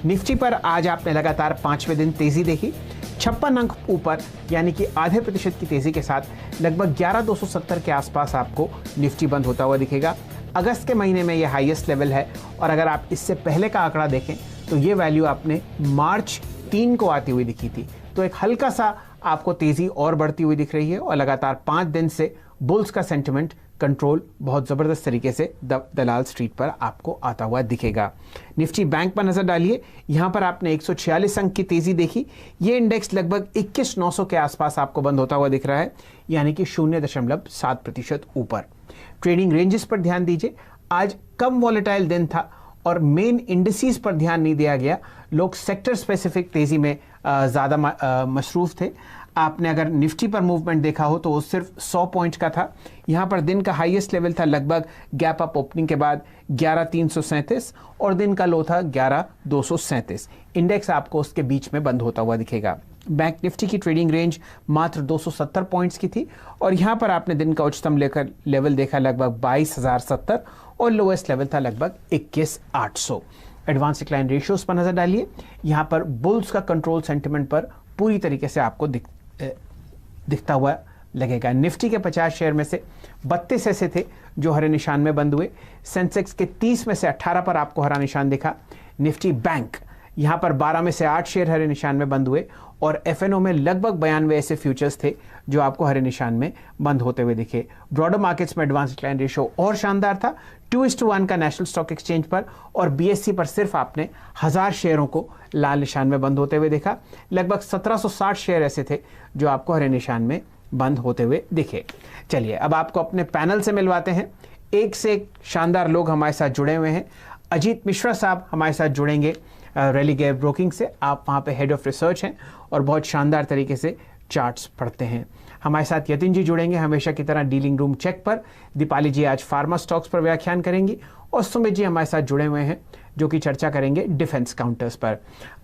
Nifty पर आज आपने लगातार 5वें दिन तेजी देखी, 56 अंक ऊपर यानी कि आधे प्रतिशत की तेजी के साथ लगभग 11,270 के आसपास आपको निफ्टी बंद होता हुआ दिखेगा। अगस्त के महीने में यह हाईएस्ट लेवल है और अगर आप इससे पहले का आंकड़ा देखें तो ये वैल्यू आपने मार्च 3 को आती हुई दिखी थी। तो एक हल्का सा आपको तेजी और बढ़ती हुई दिख रही है और लगातार 5 दिन से बुल्स का सेंटिमेंट कंट्रोल बहुत जबरदस्त तरीके से दलाल स्ट्रीट पर आपको आता हुआ दिखेगा। निफ्टी बैंक पर नजर डालिए, यहां पर आपने 146 अंक की तेजी देखी। ये इंडेक्स लगभग 21,900 के आसपास आपको बंद होता हुआ दिख रहा है, यानी कि 0.7% ऊपर। ट्रेडिंग रेंजेस पर ध्यान दीजिए, आज कम वॉलेटाइल दिन था और मेन इंडिसेस पर ध्यान नहीं दिया गया। लोग सेक्टर स्पेसिफिक तेजी में ज़्यादा मसरूफ थे। आपने अगर निफ्टी पर मूवमेंट देखा हो तो वो सिर्फ 100 पॉइंट का था। यहाँ पर दिन का हाईएस्ट लेवल था लगभग गैप अप ओपनिंग के बाद 11,337 और दिन का लो था 11,237। इंडेक्स आपको उसके बीच में बंद होता हुआ दिखेगा। बैंक निफ्टी की ट्रेडिंग रेंज मात्र 270 पॉइंट्स की थी और यहाँ पर आपने दिन का उच्चतम लेवल देखा लगभग 22,070 और लोएस्ट लेवल था लगभग 21,800। एडवांस डिक्लाइन रेशियोज पर नजर डालिए, यहाँ पर बुल्स का कंट्रोल सेंटिमेंट पर पूरी तरीके से आपको दिखता हुआ लगेगा। निफ्टी के 50 शेयर में से 32 ऐसे थे जो हरे निशान में बंद हुए। सेंसेक्स के 30 में से 18 पर आपको हरा निशान दिखा। निफ्टी बैंक यहाँ पर 12 में से 8 शेयर हरे निशान में बंद हुए और एफएनओ में लगभग 92 ऐसे फ्यूचर्स थे जो आपको हरे निशान में बंद होते हुए दिखे। ब्रॉडर मार्केट्स में एडवांस डिक्लाइन रेशियो और शानदार था, 2:1 का नेशनल स्टॉक एक्सचेंज पर और बीएससी पर सिर्फ आपने 1000 शेयरों को लाल निशान में बंद होते हुए देखा। लगभग 1760 शेयर ऐसे थे जो आपको हरे निशान में बंद होते हुए दिखे। चलिए अब आपको अपने पैनल से मिलवाते हैं। एक से एक शानदार लोग हमारे साथ जुड़े हुए हैं। अजीत मिश्रा साहब हमारे साथ जुड़ेंगे रेलीगेयर ब्रोकिंग से। आप वहाँ पे हेड ऑफ रिसर्च हैं और बहुत शानदार तरीके से चार्ट्स पढ़ते हैं। हमारे साथ यतिन जी जुड़ेंगे हमेशा की तरह डीलिंग रूम चेक पर। दीपाली जी आज फार्मा स्टॉक्स पर व्याख्यान करेंगी और सुमित जी हमारे साथ जुड़े हुए हैं जो कि चर्चा करेंगे डिफेंस काउंटर्स पर।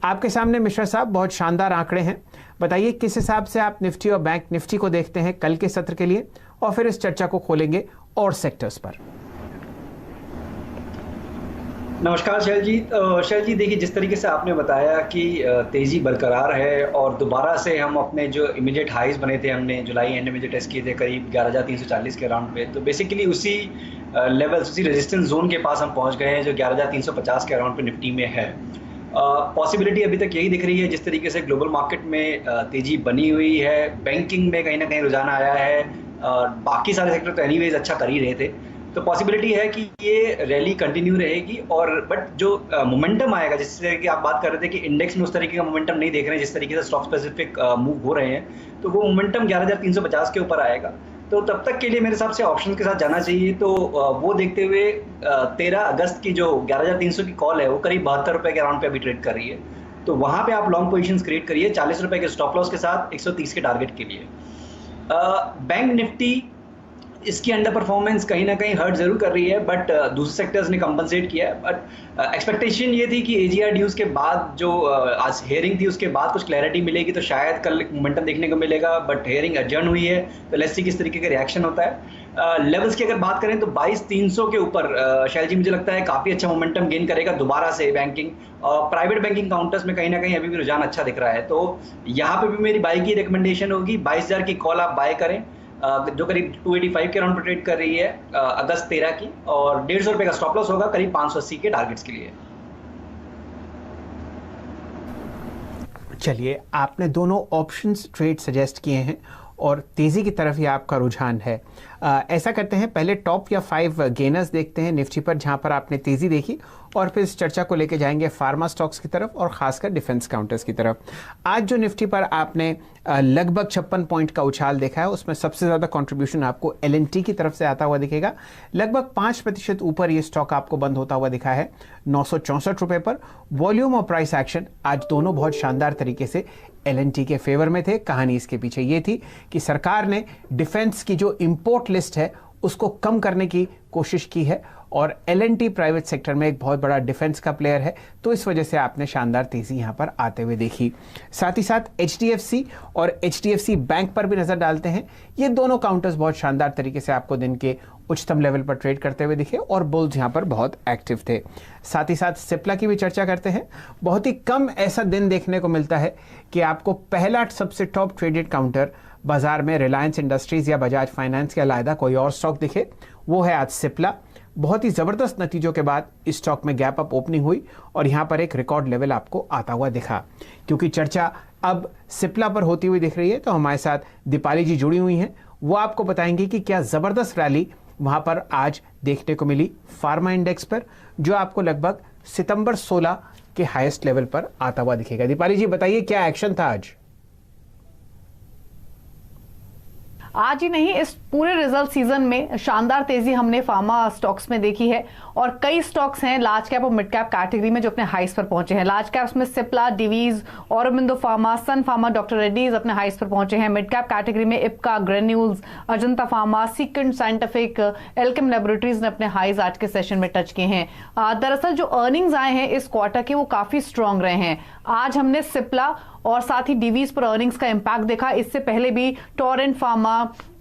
आपके सामने मिश्रा साहब बहुत शानदार आंकड़े हैं, बताइए किस हिसाब से आप निफ्टी और बैंक निफ्टी को देखते हैं कल के सत्र के लिए, और फिर इस चर्चा को खोलेंगे और सेक्टर्स पर। नमस्कार शैल जी, देखिए जिस तरीके से आपने बताया कि तेज़ी बरकरार है और दोबारा से हम अपने जो इमीडिएट हाइज बने थे, हमने जुलाई एंड में जो टेस्ट किए थे करीब 11,340 के राउंड पे, तो बेसिकली उसी लेवल्स, उसी रेजिस्टेंस जोन के पास हम पहुंच गए हैं जो 11,350 के राउंड पे निफ्टी में है। पॉसिबिलिटी अभी तक यही दिख रही है जिस तरीके से ग्लोबल मार्केट में तेज़ी बनी हुई है, बैंकिंग में कहीं ना कहीं रुझान आया है, बाकी सारे सेक्टर तो एनीवेज अच्छा कर ही रहे थे, तो पॉसिबिलिटी है कि ये रैली कंटिन्यू रहेगी। और बट जो मोमेंटम आएगा, जिससे कि आप बात कर रहे थे कि इंडेक्स में उस तरीके का मोमेंटम नहीं देख रहे हैं जिस तरीके से स्टॉक स्पेसिफिक मूव हो रहे हैं, तो वो मोमेंटम 11,350 के ऊपर आएगा। तो तब तक के लिए मेरे हिसाब से ऑप्शन के साथ जाना चाहिए। तो वो देखते हुए 13 अगस्त की जो 11,300 की कॉल है वो करीब 72 रुपये के राउंड पे अभी ट्रेड कर रही है, तो वहाँ पे आप लॉन्ग पोजिशन क्रिएट करिए 40 रुपये के स्टॉप लॉस के साथ 130 के टारगेट के लिए। बैंक निफ्टी इसकी अंडर परफॉर्मेंस कहीं ना कहीं हर्ट जरूर कर रही है, बट दूसरे सेक्टर्स ने कंपनसेट किया है। बट एक्सपेक्टेशन ये थी कि एजीआर ड्यूज के बाद जो आज हेयरिंग थी उसके बाद कुछ क्लैरिटी मिलेगी तो शायद कल मोमेंटम देखने को मिलेगा, बट हेयरिंग एडजर्न हुई है तो लेट्स सी किस तरीके का रिएक्शन होता है। लेवल्स की अगर बात करें तो 22,300 के ऊपर शैल जी मुझे लगता है काफ़ी अच्छा मोमेंटम गेन करेगा दोबारा से बैंकिंग और प्राइवेट बैंकिंग काउंटर्स में कहीं ना कहीं अभी भी रुझान अच्छा दिख रहा है। तो यहाँ पे भी मेरी बाई की रिकमेंडेशन होगी, 22,000 की कॉल आप बाय करें जो करीब 285 के राउंड पर ट्रेड कर रही है अगस्त 13 की, और 150 रुपये का स्टॉप लॉस होगा करीब 580 के टारगेट्स के लिए। चलिए आपने दोनों ऑप्शंस ट्रेड सजेस्ट किए हैं और तेज़ी की तरफ ही आपका रुझान है। ऐसा करते हैं पहले टॉप या 5 गेनर्स देखते हैं निफ्टी पर जहां पर आपने तेज़ी देखी, और फिर इस चर्चा को लेके जाएंगे फार्मा स्टॉक्स की तरफ और खासकर डिफेंस काउंटर्स की तरफ। आज जो निफ्टी पर आपने लगभग 56 पॉइंट का उछाल देखा है उसमें सबसे ज़्यादा कंट्रीब्यूशन आपको एलएनटी की तरफ से आता हुआ दिखेगा। लगभग 5% ऊपर ये स्टॉक आपको बंद होता हुआ दिखा है 964 रुपये पर। वॉल्यूम और प्राइस एक्शन आज दोनों बहुत शानदार तरीके से एलएनटी के फेवर में थे। कहानी इसके पीछे ये थी कि सरकार ने डिफेंस की जो इंपोर्ट लिस्ट है उसको कम करने की कोशिश की है और L&T प्राइवेट सेक्टर में एक बहुत बड़ा डिफेंस का प्लेयर है, तो इस वजह से आपने शानदार तेजी यहां पर आते हुए देखी। साथ ही साथ HDFC और HDFC बैंक पर भी नजर डालते हैं। ये दोनों काउंटर्स बहुत शानदार तरीके से आपको दिन के उच्चतम लेवल पर ट्रेड करते हुए दिखे और बुल्स यहां पर बहुत एक्टिव थे। साथ ही साथ सिप्ला की भी चर्चा करते हैं। बहुत ही कम ऐसा दिन देखने को मिलता है कि आपको पहला सबसे टॉप ट्रेडेड काउंटर बाजार में रिलायंस इंडस्ट्रीज या बजाज फाइनेंस के अलावा कोई और स्टॉक दिखे, वो है आज सिप्ला। बहुत ही जबरदस्त नतीजों के बाद इस स्टॉक में गैप अप ओपनिंग हुई और यहां पर एक रिकॉर्ड लेवल आपको आता हुआ दिखा। क्योंकि चर्चा अब सिप्ला पर होती हुई दिख रही है, तो हमारे साथ दीपाली जी जुड़ी हुई हैं। वो आपको बताएंगे कि क्या जबरदस्त रैली वहां पर आज देखने को मिली फार्मा इंडेक्स पर, जो आपको लगभग सितंबर 16 के हाईएस्ट लेवल पर आता हुआ दिखेगा। दीपाली जी बताइए, क्या एक्शन था आज? आज ही नहीं, इस पूरे रिजल्ट सीजन में शानदार तेजी हमने फार्मा स्टॉक्स में देखी है और कई स्टॉक्स हैं लार्ज कैप और मिड कैप कैटेगरी में जो अपने हाइस पर पहुंचे हैं। लार्ज कैप्स में सिप्ला, डिवीज, औरोबिंदो फार्मा, सन फार्मा, डॉक्टर रेड्डीज अपने हाइस पर पहुंचे हैं। मिड कैप कैटेगरी में इप्का, ग्रेन्यूल्स, अजंता फार्मा, सीक्वेंट साइंटिफिक, एल्केम लैबोरेटरीज ने अपने हाइज आज के सेशन में टच किए हैं। दरअसल जो अर्निंग्स आए हैं इस क्वार्टर के वो काफी स्ट्रांग रहे हैं। आज हमने सिप्ला और साथ ही डिवीज पर अर्निंग्स का इंपैक्ट देखा। इससे पहले भी टोरेंट फार्मा,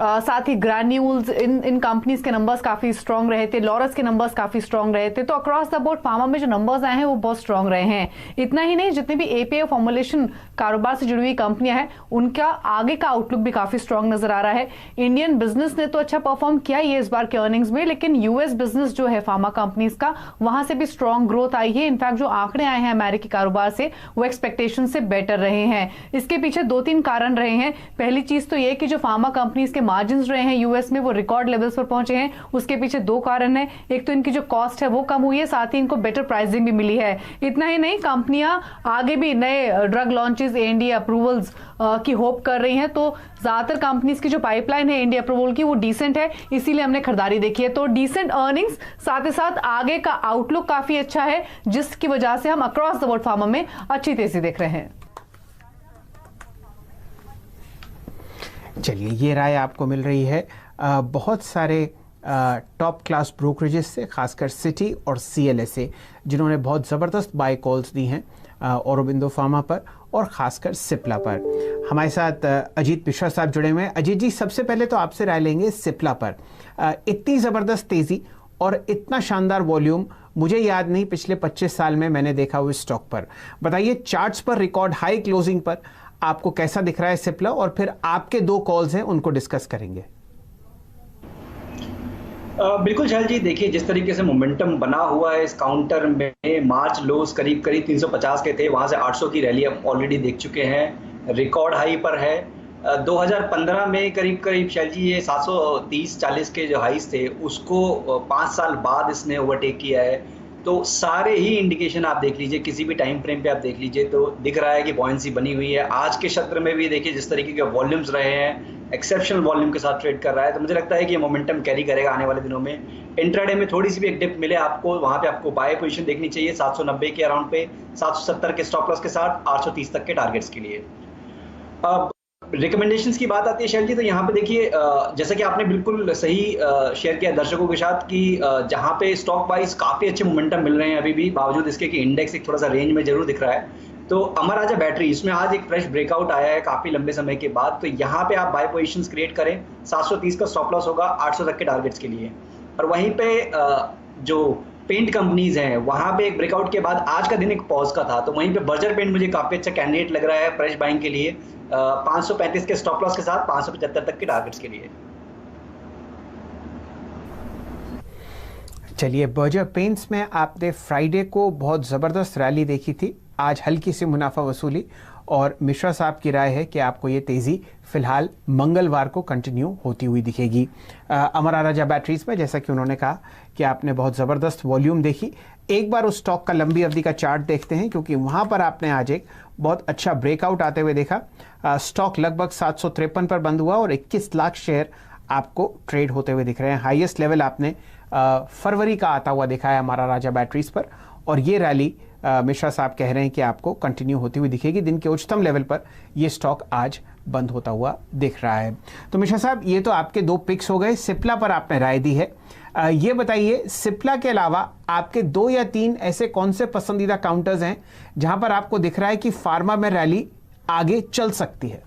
साथ ही ग्रैन्यूल्स, इन कंपनीज के नंबर्स काफी स्ट्रांग रहे थे। लॉरस के नंबर्स काफी स्ट्रांग रहे थे। तो अक्रॉस द बोर्ड फार्मा में जो नंबर्स आए हैं वो बहुत स्ट्रांग रहे हैं। इतना ही नहीं, जितने भी एपीआई फॉर्मुलेशन कारोबार से जुड़ी हुई कंपनियां हैं उनका आगे का आउटलुक भी काफी स्ट्रांग नजर आ रहा है। इंडियन बिजनेस ने तो अच्छा परफॉर्म किया ही है इस बार के अर्निंग्स में, लेकिन यूएस बिजनेस जो है फार्मा कंपनीज का, वहां से भी स्ट्रांग ग्रोथ आई है। इनफैक्ट जो आंकड़े आए हैं अमेरिकी कारोबार से वो एक्सपेक्टेशन से बेटर रहे हैं। इसके पीछे 2-3 कारण रहे हैं। पहली चीज तो ये कि जो फार्मा कंपनीज के मार्जिन रहे हैं यूएस में वो रिकॉर्ड लेवल्स पर पहुंचे हैं। उसके पीछे 2 कारण है। एक तो इनकी जो कॉस्ट है वो कम हुई है, साथ ही इनको बेटर प्राइसिंग भी मिली है। इतना ही नहीं, कंपनियां आगे भी नए ड्रग लॉन्चेस, एनडीए अप्रूवल्स की होप कर रही हैं। तो ज्यादातर कंपनीज की जो पाइपलाइन है एनडीए अप्रूवल की वो डिसेंट है, इसीलिए हमने खरीदारी देखी है। तो डिसेंट अर्निंग्स, साथ ही साथ आगे का आउटलुक काफी अच्छा है, जिसकी वजह से हम अक्रॉस द बोर्ड फार्मा में अच्छी तेजी देख रहे हैं। चलिए, ये राय आपको मिल रही है बहुत सारे टॉप क्लास ब्रोकरेजेस से, खासकर सिटी और सीएलएसए, जिन्होंने बहुत ज़बरदस्त बाय कॉल्स दी हैं औरोबिंदो फार्मा पर और ख़ासकर सिप्ला पर। हमारे साथ अजीत मिश्रा साहब जुड़े हुए हैं। अजीत जी, सबसे पहले तो आपसे राय लेंगे सिप्ला पर। इतनी ज़बरदस्त तेज़ी और इतना शानदार वॉल्यूम मुझे याद नहीं पिछले 25 साल में मैंने देखा हुआ स्टॉक पर। बताइए, चार्ट्स पर रिकॉर्ड हाई क्लोजिंग पर आपको कैसा दिख रहा है सिप्ला, और फिर आपके 2 कॉल्स हैं उनको डिस्कस करेंगे। बिल्कुल शैल जी, देखिए जिस तरीके से मोमेंटम बना हुआ है इस काउंटर में, मार्च लोज करीब 350 के थे, वहां से 800 की रैली हम ऑलरेडी देख चुके हैं, रिकॉर्ड हाई पर है। 2015 में करीब शैल जी ये 730-40 के जो हाइस थे उसको 5 साल बाद इसने ओवरटेक किया है। तो सारे ही इंडिकेशन आप देख लीजिए, किसी भी टाइम फ्रेम पे आप देख लीजिए तो दिख रहा है कि बॉयंसी बनी हुई है। आज के सत्र में भी देखिए जिस तरीके के वॉल्यूम्स रहे हैं, एक्सेप्शनल वॉल्यूम के साथ ट्रेड कर रहा है, तो मुझे लगता है कि ये मोमेंटम कैरी करेगा आने वाले दिनों में। इंट्राडे में थोड़ी सी भी एक डिप मिले आपको, वहाँ पे आपको बाय पोजीशन देखनी चाहिए 790 के अराउंड पे, 770 के स्टॉप लॉस के साथ, 830 तक के टारगेट्स के लिए। अब रिकमेंडेशंस की बात आती है शैल जी, तो यहाँ पे देखिए जैसा कि आपने बिल्कुल सही शेयर किया दर्शकों के साथ कि जहाँ पे स्टॉक वाइज काफ़ी अच्छे मोमेंटम मिल रहे हैं अभी भी, बावजूद इसके कि इंडेक्स एक थोड़ा सा रेंज में जरूर दिख रहा है। तो अमर राजा बैटरी, इसमें आज एक फ्रेश ब्रेकआउट आया है काफ़ी लंबे समय के बाद, तो यहाँ पे आप बाय पोजीशंस क्रिएट करें। 730 का स्टॉप लॉस होगा 800 तक के टारगेट्स के लिए। और वहीं पे जो पेंट कंपनीज हैं वहाँ पे एक ब्रेकआउट के बाद आज का दिन एक पॉज का था, तो वहीं पे बर्जर पेंट मुझे काफ़ी अच्छा कैंडिडेट लग रहा है फ्रेश बाइंग के लिए, 535 के स्टॉप लॉस के साथ 575 तक के टारगेट्स के लिए। चलिए, बर्जर पेंट्स में आपने फ्राइडे को बहुत ज़बरदस्त रैली देखी थी, आज हल्की सी मुनाफा वसूली, और मिश्रा साहब की राय है कि आपको ये तेज़ी फिलहाल मंगलवार को कंटिन्यू होती हुई दिखेगी। अमर राजा बैटरीज में जैसा कि उन्होंने कहा कि आपने बहुत ज़बरदस्त वॉल्यूम देखी। एक बार उस स्टॉक का लंबी अवधि का चार्ट देखते हैं, क्योंकि वहाँ पर आपने आज एक बहुत अच्छा ब्रेकआउट आते हुए देखा। स्टॉक लगभग 753 पर बंद हुआ और 21 लाख शेयर आपको ट्रेड होते हुए दिख रहे हैं। हाईएस्ट लेवल आपने फरवरी का आता हुआ देखा है हमारा राजा बैटरीज पर, और ये रैली मिश्रा साहब कह रहे हैं कि आपको कंटिन्यू होती हुई दिखेगी। दिन के उच्चतम लेवल पर ये स्टॉक आज बंद होता हुआ दिख रहा है। तो मिश्रा साहब, ये तो आपके 2 पिक्स हो गए। सिप्ला पर आपने राय दी है, ये बताइए सिप्ला के अलावा आपके 2 या 3 ऐसे कौन से पसंदीदा काउंटर्स हैं जहां पर आपको दिख रहा है कि फार्मा में रैली आगे चल सकती है?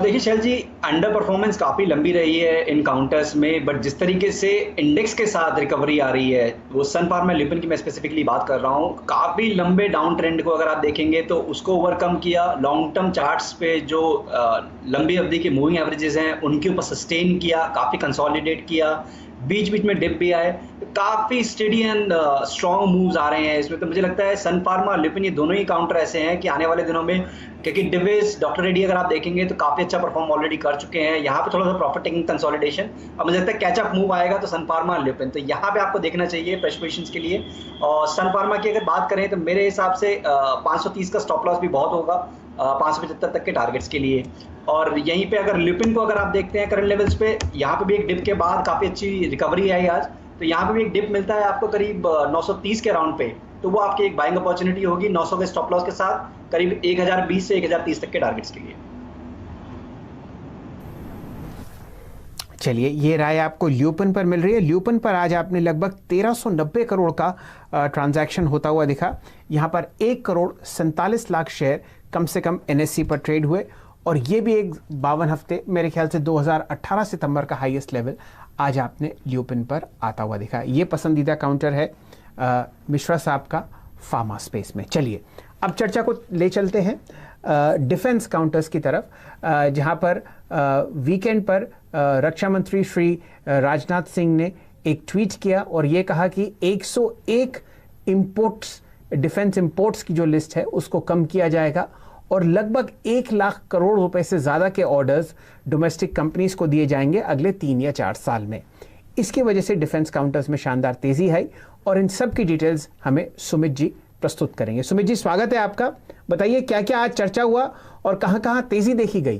देखिए शैल जी, अंडर परफॉर्मेंस काफ़ी लंबी रही है इन काउंटर्स में, बट जिस तरीके से इंडेक्स के साथ रिकवरी आ रही है, वो सन फार्मा लिपिन की मैं स्पेसिफिकली बात कर रहा हूँ, काफ़ी लंबे डाउन ट्रेंड को अगर आप देखेंगे तो उसको ओवरकम किया। लॉन्ग टर्म चार्ट्स पे जो लंबी अवधि के मूविंग एवरेजेस हैं उनके ऊपर सस्टेन किया, काफ़ी कंसोलिडेट किया, बीच बीच में डिप भी आए, काफ़ी स्टेडी एंड स्ट्रॉन्ग मूव्स आ रहे हैं इसमें। तो मुझे लगता है सन फार्मा लिपिन ये दोनों ही काउंटर ऐसे हैं कि आने वाले दिनों में, क्योंकि डिविस डॉक्टर रेड्डी अगर आप देखेंगे तो काफ़ी अच्छा परफॉर्म ऑलरेडी कर चुके हैं, यहाँ पे थोड़ा सा प्रॉफिट टेकिंग कंसोलिडेशन, अब मुझे लगता है कैचअप मूव आएगा तो सन फार्मा लिपिन, तो यहाँ पे आपको देखना चाहिए फ्रेश पोजिशंस के लिए। और सन फार्मा की अगर बात करें तो मेरे हिसाब से 530 का स्टॉप लॉस भी बहुत होगा 575 तक के टारगेट्स के लिए। और यहीं पे अगर लिपिन को अगर आप देखते हैं करंट लेवल्स पे, यहाँ पे भी एक डिप के बाद काफ़ी अच्छी रिकवरी आई आज, तो यहाँ पे भी एक डिप मिलता है आपको करीब 930 के राउंड पे, तो वो आपकी एक बाइंग अपॉर्चुनिटी होगी 900 के स्टॉप लॉस के साथ करीब 1020 से 1030 तक के टारगेट्स के लिए। चलिए, ये राय आपको ल्यूपिन पर मिल रही है। ल्यूपिन पर आज आपने लगभग 1390 करोड़ का ट्रांजैक्शन होता हुआ दिखा। यहाँ पर 1 करोड़ 47 लाख शेयर कम से कम NSE पर ट्रेड हुए, और ये भी एक 52 हफ्ते, मेरे ख्याल से 2018 सितंबर का हाईएस्ट लेवल आज आपने ल्यूपिन पर आता हुआ दिखा। ये पसंदीदा काउंटर है मिश्रा साहब का फार्मा स्पेस में। चलिए अब चर्चा को ले चलते हैं डिफेंस काउंटर्स की तरफ, जहां पर वीकेंड पर रक्षा मंत्री श्री राजनाथ सिंह ने एक ट्वीट किया और ये कहा कि 101 इंपोर्ट्स, डिफेंस इंपोर्ट्स की जो लिस्ट है उसको कम किया जाएगा, और लगभग 1 लाख करोड़ रुपए से ज़्यादा के ऑर्डर्स डोमेस्टिक कंपनीज को दिए जाएंगे अगले 3 या 4 साल में। इसकी वजह से डिफेंस काउंटर्स में शानदार तेजी है, और इन सब की डिटेल्स हमें सुमित जी प्रस्तुत करेंगे। सुमित जी, स्वागत है आपका। बताइए क्या क्या आज चर्चा हुआ और कहां-कहां तेजी देखी गई?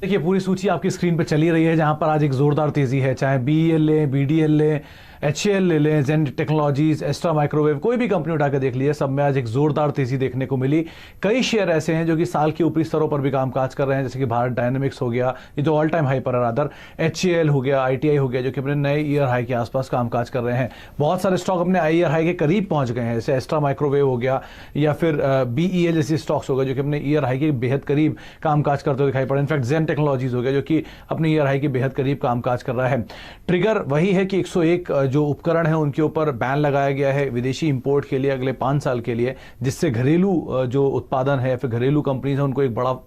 देखिए, पूरी सूची आपकी स्क्रीन पर चली रही है, जहां पर आज एक जोरदार तेजी है, चाहे BEL लें, BDL लें, HAL ले लें, जेंट टेक्नोलॉजीज, एस्ट्रा माइक्रोवेव, कोई भी कंपनी उठा के देख लीजिए, सब में आज एक जोरदार तेजी देखने को मिली। कई शेयर ऐसे हैं जो कि साल के ऊपरी स्तरों पर भी कामकाज कर रहे हैं, जैसे कि भारत डायनेमिक्स हो गया, ये तो ऑल टाइम हाई पर है रादर, HAL हो गया, ITI हो गया, जो कि अपने नए ईयर हाई के आसपास कामकाज कर रहे हैं। बहुत सारे स्टॉक अपने ईयर हाई के करीब पहुंच गए हैं, जैसे एस्ट्रा माइक्रोवेव हो गया या फिर BEL जैसे स्टॉक्स हो गए जो कि अपने ईयर हाई के बेहद करीब कामकाज करते हुए दिखाई पड़े। इनफैक्ट जेंट टेक्नोलॉजीज हो गया जो कि अपने ईयर हाई के बेहद करीब कामकाज कर रहा है। ट्रिगर वही है कि 101 जो उपकरण है उनके ऊपर बैन लगाया गया है विदेशी इंपोर्ट के लिए अगले 5 साल के लिए, जिससे घरेलू जो उत्पादन है, फिर घरेलू कंपनीज है, उनको एक बड़ा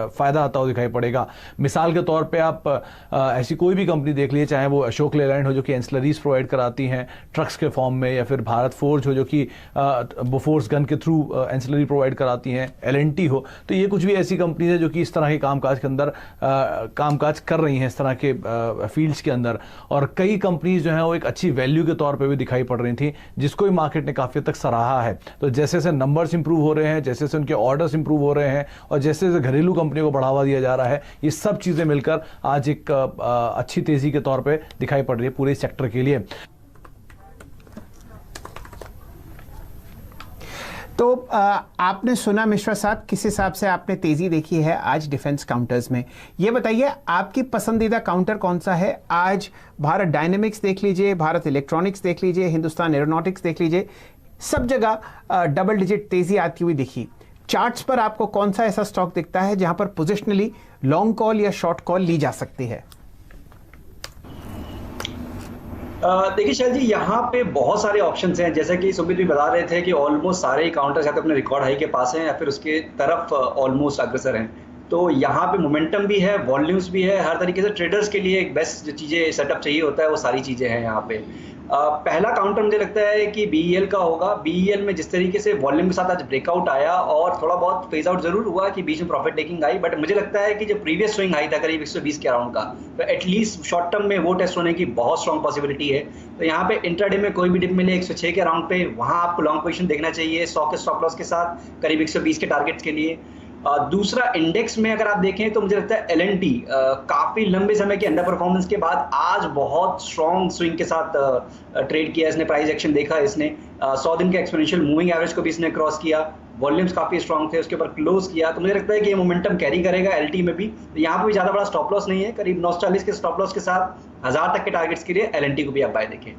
फायदा आता हुआ दिखाई पड़ेगा। मिसाल के तौर पे आप ऐसी कोई भी कंपनी देख लीजिए, चाहे वो अशोक लेलैंड हो जो कि एंसिलरीज प्रोवाइड कराती हैं ट्रक्स के फॉर्म में, या फिर भारत फोर्ज हो जो कि बोफोर्स गन के थ्रू एंसिलरी प्रोवाइड कराती हैं, LNT हो, तो ये कुछ भी ऐसी कंपनीज है जो कि इस तरह के कामकाज के अंदर कामकाज कर रही हैं, इस तरह के फील्ड्स के अंदर। और कई कंपनीज जो हैं वो एक अच्छी वैल्यू के तौर पर भी दिखाई पड़ रही थी, जिसको भी मार्केट ने काफ़ी तक सराहा है। तो जैसे जैसे नंबर्स इंप्रूव हो रहे हैं, जैसे जैसे उनके ऑर्डर्स इंप्रूव हो रहे हैं, और जैसे जैसे घरेलू कंपनी को बढ़ावा दिया जा रहा है, ये सब चीजें मिलकर आज एक अच्छी तेजी के तौर पे दिखाई पड़ रही है पूरे सेक्टर के लिए। तो आपने सुना मिश्रा साहब, किस हिसाब से आपने तेजी देखी है आज डिफेंस काउंटर्स में? ये बताइए आपकी पसंदीदा काउंटर कौन सा है आज? भारत डायनेमिक्स देख लीजिए, भारत इलेक्ट्रॉनिक्स देख लीजिए, हिंदुस्तान एरोनॉटिक्स देख लीजिए, सब जगह डबल डिजिट तेजी आती हुई दिखी। चार्ट्स पर आपको कौन सा ऐसा स्टॉक दिखता है जहां पर पोजिशनली लॉन्ग कॉल या शॉर्ट कॉल ली जा सकती है? देखिए शैल जी, यहाँ पे बहुत सारे ऑप्शंस हैं, जैसे कि सुमित भी बता रहे थे कि ऑलमोस्ट सारे ही काउंटर्स या तो अपने रिकॉर्ड हाई के पास हैं या फिर उसके तरफ ऑलमोस्ट अग्रसर हैं। तो यहाँ पे मोमेंटम भी है, वॉल्यूम्स भी है, हर तरीके से ट्रेडर्स के लिए एक बेस्ट जो चीज़ें सेटअप चाहिए होता है वो सारी चीज़ें हैं यहाँ पे। पहला काउंटर मुझे लगता है कि BEL का होगा। BEL में जिस तरीके से वॉल्यूम के साथ आज ब्रेकआउट आया और थोड़ा बहुत फेज आउट जरूर हुआ कि बीच में प्रॉफिट टेकिंग आई, बट मुझे लगता है कि जो प्रीवियस स्विंग आई था करीब 120 के अराउंड का, तो एटलीस्ट शॉर्ट टर्म में वो टेस्ट होने की बहुत स्ट्रॉन्ग पॉसिबिलिटी है। तो यहाँ पे इंट्राडे में कोई भी डिप मिले 106 के अराउंड पे, वहाँ आपको लॉन्ग पोजीशन देखना चाहिए 100 के स्टॉप लॉस के साथ करीब 120 के टारगेट्स के लिए। दूसरा इंडेक्स में अगर आप देखें तो मुझे लगता है एल&टी काफ़ी लंबे समय के अंडर परफॉर्मेंस के बाद आज बहुत स्ट्रॉन्ग स्विंग के साथ ट्रेड किया इसने, प्राइस एक्शन देखा इसने, 100 दिन के एक्सपोनेंशियल मूविंग एवरेज को भी इसने क्रॉस किया, वॉल्यूम्स काफ़ी स्ट्रॉन्ग थे, उसके ऊपर क्लोज किया। तो मुझे लगता है कि ये मोमेंटम कैरी करेगा एल&टी में भी। तो यहाँ पर भी ज़्यादा बड़ा स्टॉप लॉस नहीं है, करीब 940 के स्टॉप लॉस के साथ 1000 तक के टारगेट्स के लिए एल&टी को भी आप बाय देखें।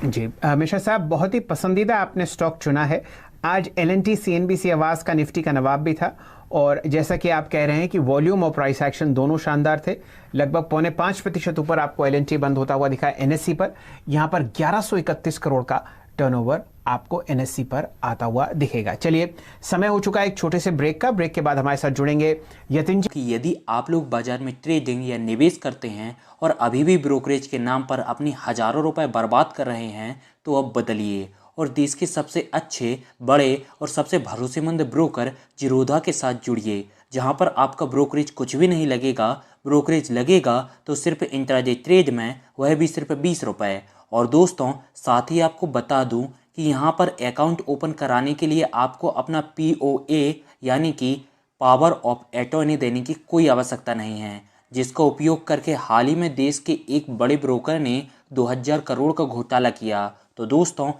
जी मिश्रा साहब, बहुत ही पसंदीदा आपने स्टॉक चुना है। आज एल&टी सीएनबीसी आवाज़ का निफ्टी का नवाब भी था, और जैसा कि आप कह रहे हैं कि वॉल्यूम और प्राइस एक्शन दोनों शानदार थे। लगभग 4.5% ऊपर आपको एल&टी बंद होता हुआ दिखा एनएससी पर। यहाँ पर 1131 करोड़ का टर्नओवर आपको एनएससी पर आता हुआ दिखेगा। चलिए, समय हो चुका है एक छोटे से ब्रेक का। ब्रेक के बाद हमारे साथ जुड़ेंगे यतिन जी। कि यदि आप लोग बाजार में ट्रेडिंग या निवेश करते हैं और अभी भी ब्रोकरेज के नाम पर अपनी हजारों रुपए बर्बाद कर रहे हैं, तो अब बदलिए और देश के सबसे अच्छे, बड़े और सबसे भरोसेमंद ब्रोकर जीरोधा के साथ जुड़िए, जहां पर आपका ब्रोकरेज कुछ भी नहीं लगेगा। ब्रोकरेज लगेगा तो सिर्फ इंट्राडे ट्रेड में, वह भी सिर्फ 20 रुपये। और दोस्तों, साथ ही आपको बता दूं कि यहाँ पर अकाउंट ओपन कराने के लिए आपको अपना POA यानी कि पावर ऑफ अटॉर्नी देने की कोई आवश्यकता नहीं है, जिसका उपयोग करके हाल ही में देश के एक बड़े ब्रोकर ने 2000 करोड़ का घोटाला किया। तो दोस्तों,